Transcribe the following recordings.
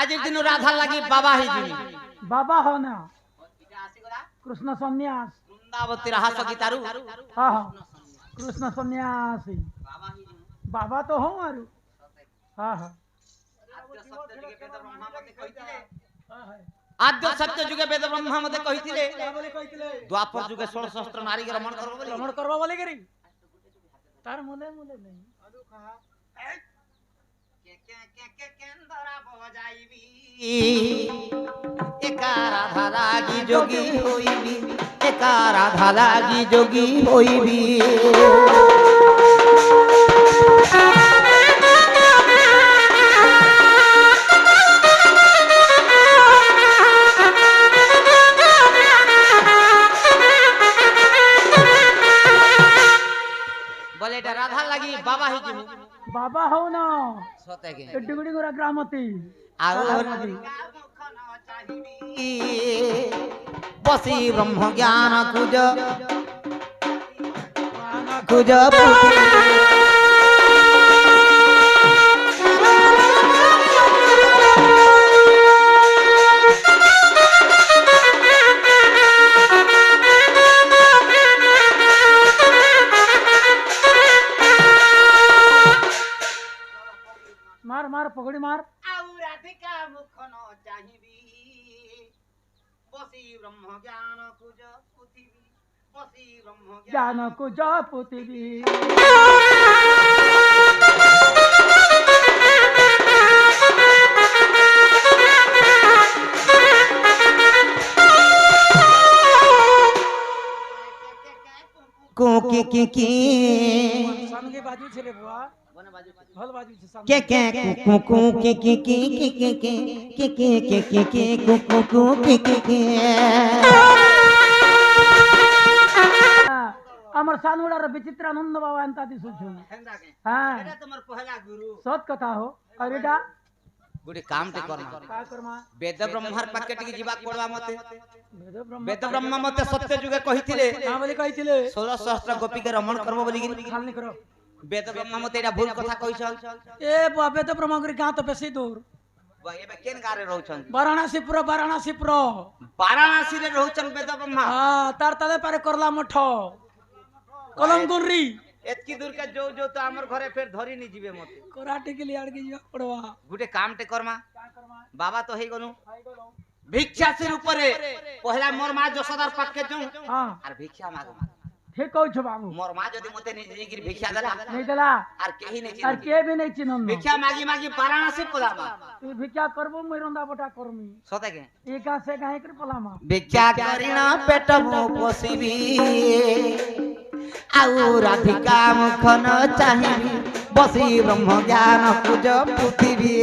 आज दिन राधा लगी बाबा ही जी बाबा हो ना कृष्ण सन्यास वृंदावती रहा सगीतारू हाँ हाँ कृष्ण सन्यासी बाबा तो हो मारू हाँ हाँ आद्य सत्य जुगे वेद ब्रह्मा मते कहिथिले द्वापर जुगे 16 सहस्त्र नारी के रमण करबो बोले करी तार मुले मुले नहीं एका राधा लागी जोगी होइबी एका राधा लागी जोगी होइबी बोले এটা রাধা লাগি বাবা হি জিমু बाबा हो ना সতে কে एड्डुगुडी गोरा ग्रामती আর বসি ব্রহ্ম জ্ঞান কুজ কুজ मार मार पकड़ी मार आउ राधिका मुख न चाहिबी बसी ब्रह्म ज्ञान कुज पृथ्वी बसी ब्रह्म ज्ञान को जापुती भी की सामने बाजू छे रे बुआ भल बाजू छे सामने के कु के अमर सानुडार विचित्र आनंद बाबा अंता दिसुछु हां एटा तमर पहला गुरु सत कथा हो अरेडा गुडी काम ते करना का करमा वेद ब्रह्मर पैकेट की जीवा कोडवा मते वेद ब्रह्म ब्रह्म मते सत्य जुगे कहिथिले हां बोले कहिथिले 16 सहस्त्र गोपी के रमण करबो बोली खाल नहीं करो वेद ब्रह्म मते एटा भूल कथा कहिछन ए बाबे तो ब्रह्मगिरी गां तो बेसी दूर एबे केन गारे रहउछन वाराणसीपुर वाराणसी रे रहउछन वेद ब्रह्म हां तार तले पारे करला मठ कलमगुनरी एतकी दूर का जो जो तो हमर घरे फिर धरी नहीं जीवे मते कराटे के लिए आड़के जीवा पड़वा गुटे काम ते करमा बाबा तो हे गनु भिक्षा सिर ऊपरे पहला मोर मां जसोदार पाक के जऊ हां आर भिक्षा मागो ठीक कहू छ बाबू मोर मां जदी मते नहीं गिर भिक्षा देला नहीं देला आर केही नहीं और के भी नहीं चिन्हन भिक्षा मागी मागी वाराणसी पलामा तू भिक्षा करबो मैं रंदा बटा करमी सते के एका से गाय कर पलामा भिक्षा करिना पेट मो पोसिबी आउ राधिका मुख न चाहिबी बसी ब्रह्म ज्ञान पूज पृथ्वी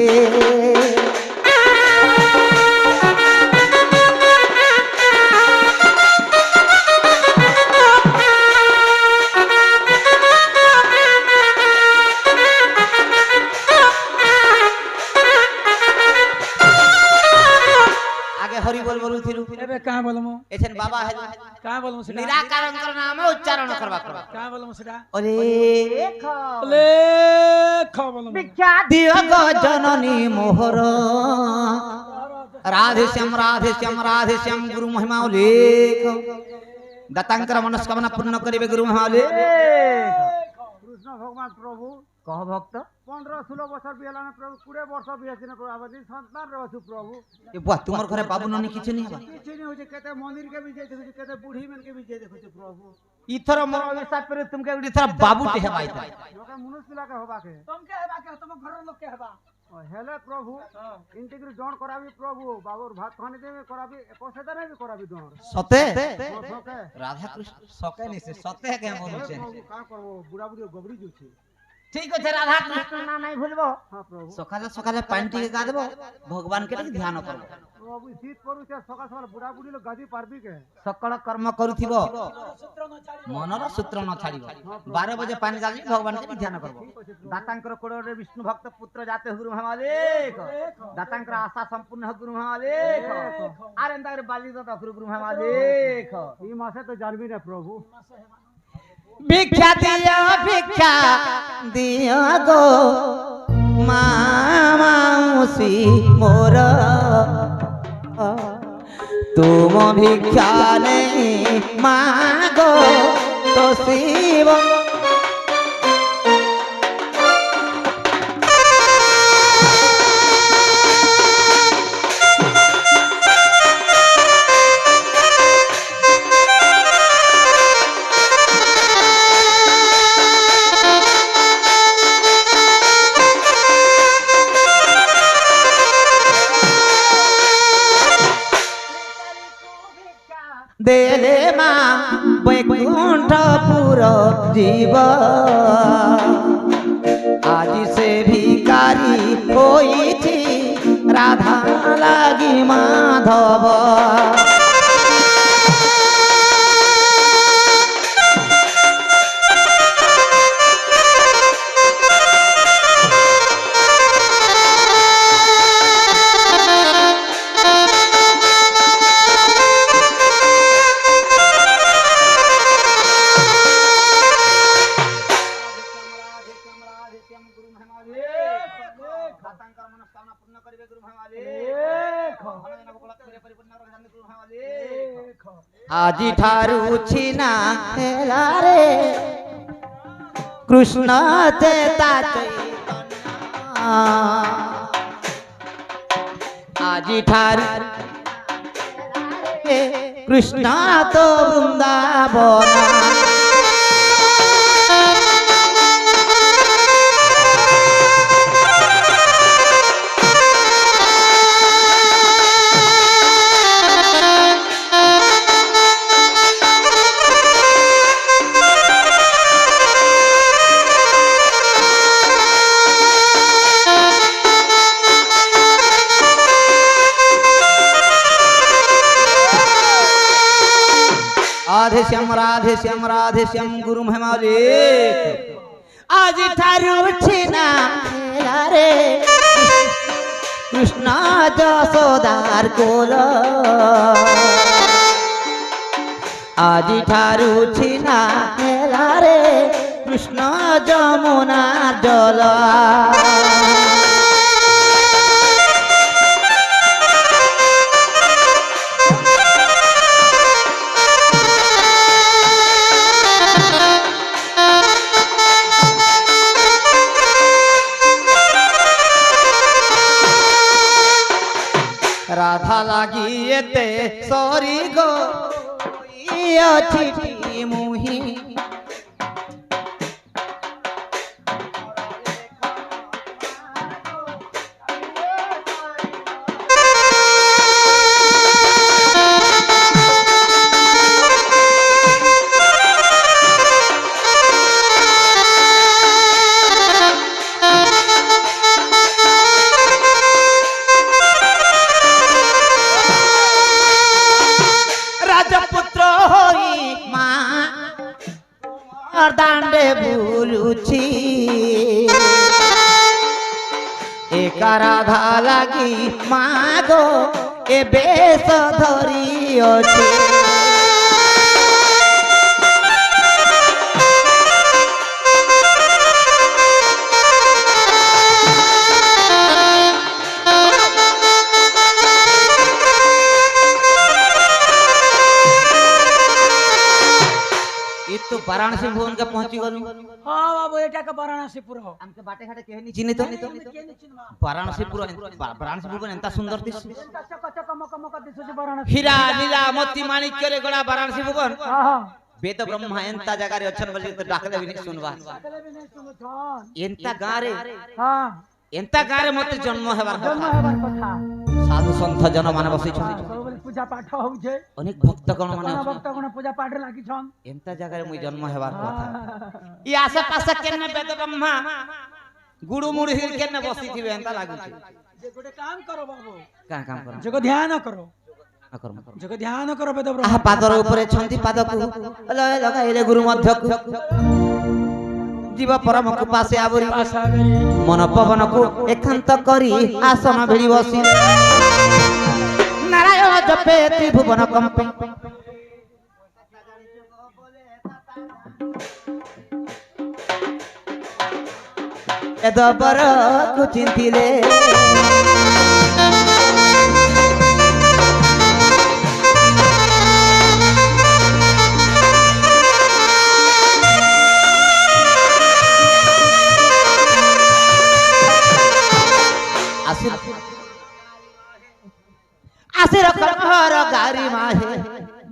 हरि बोल बोलू थिलु एबे का बोलमो एछन बाबा है का बोलमो सेटा निराकार अंतर नाम उच्चारण करबा का बोलमो सेटा अरे खा बोलमो भिक्षा दियो ग जननी मोहर राधे श्याम गुरु महिमा उल्लेख दत्तांकर मनस्कामना पूर्ण करिवे गुरु महिमा उल्लेख कृष्ण भगवान प्रभु कह भक्त 15-16 वर्ष बियाला प्रभु 20 वर्ष बियासिन प्रभु आबदी संतान रहछु प्रभु ए बुआ तुमर घरे बाबू ननी किछ नहीं किछ नहीं होजे केते मंदिर के भी जे देखु केते बूढ़ी मन के भी जे देखु प्रभु इथर मोर अभिशाप पर तुमके इथर बाबू ते हेबाई था लोका मनुष्य लागे होबा के तुमके हेबा के तुम घर लोग के हेबा हेले प्रभु इंटीग्री जॉन कराबी प्रभु बाबूर भात खाने देबे कराबी पैसा दे भी कराबी दोर सते सके राधा कृष्ण सके नहीं से सते के बोलु छे का करबो बुढ़ा बुढ़ी गबरी जुछी ठीक है राधा कृष्ण ना नहीं भूलबो हां प्रभु सकाले सकाले पानी टिके गा देबो भगवान के ध्यान करबो प्रभु शीत परू से सकाल सकाल बुढ़ा बुढ़ी लोग गादी पारबी के सकल कर्म करूथिबो मनर सूत्र न छाड़िबो 12 बजे पानी गाली भगवान के ध्यान करबो दातांकर कोडरे विष्णु भक्त पुत्र जाते गुरु महालेख दातांकर आशा संपूर्ण गुरु महालेख आरे अंदर बाली दाता गुरु महालेख ई मासे तो जानबी ना प्रभु भिक्षा दिया गो ମା ମାଉସୀ ମୋର ତୁମ ଭିକ୍ଷା ନେଇ ମାଗ ତ ଶିବ দেলে মা বৈকুণ্ঠপুর জীব আজি সে ভিকারি হইছি রাধা লাগি মাধব আজি ঠারু ছিনা হেলা রে কৃষ্ণ চেতা চৈতন্য আজি ঠারু কৃষ্ণ তো বৃন্দাবন राधे श्याम गुरु महिमाले आज ठारू छिना रे कृष्ण जसोदार कोल आज ठारू छिना रे कृष्ण जमुना जल রাধা লাগিয়েতে সরি গো ইয়ছি মুহি दांडे बुलुची एका राधा लागी मागो ए बेस धरी अछि तो वाराणसी भुवन के पहुंची गलु हां बाबू एटा के वाराणसीपुर हो हमके बाटे घाटे केहे नी चिनी तो वाराणसीपुर भुवन एंता सुंदर दिस चक चक मक मक दिसु जे वाराणसी हीरा नीला मोती माणिक्य रे गड़ा वाराणसी भुवन हां हां वेद ब्रह्मा एंता जगह रे अछन बोली तो डाकले भी नहीं सुनवा एंता गारे हां एंता गारे मते जन्म हेबार कथा साधु संत जन माने बसै छथि पूजा पाठ हो जे अनेक भक्तगण माने भक्तगण पूजा पाठ लागि छन एंता जगह रे मुई जन्म हेबार कथा ई आसे पासे केने वेद ब्रह्मा गुडु मुडी हिल केने बसी थिबे एंता लागु छै जे गोटे काम करो बाबू का काम करो जको ध्यान करो जको ध्यान करो वेद ब्रह्मा आहा पादर ऊपर छंती पादकु लगाइले गुरु मध्यकु जीव परम कृपा से आवरी मन पवन को एकांत करी आसन भिड़ी बसी नारायण जपे त्रिभुवन कंपे এদবর কুচিন্তিলে আসির কর্মর গারি মাহে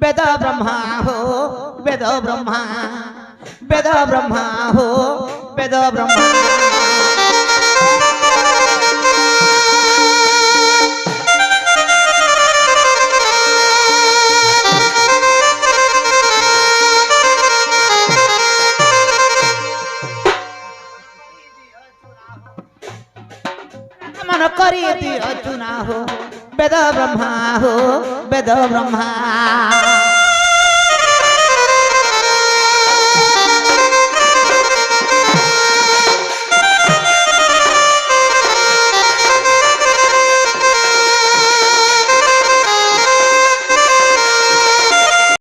বেদ ব্রহ্মা হো বেদ ব্রহ্মা বেদ ব্রহ্মা হো বেদ ব্রহ্মা मन करी दियो चुना हो वेद ब्रह्मा हो वेद ब्रह्मा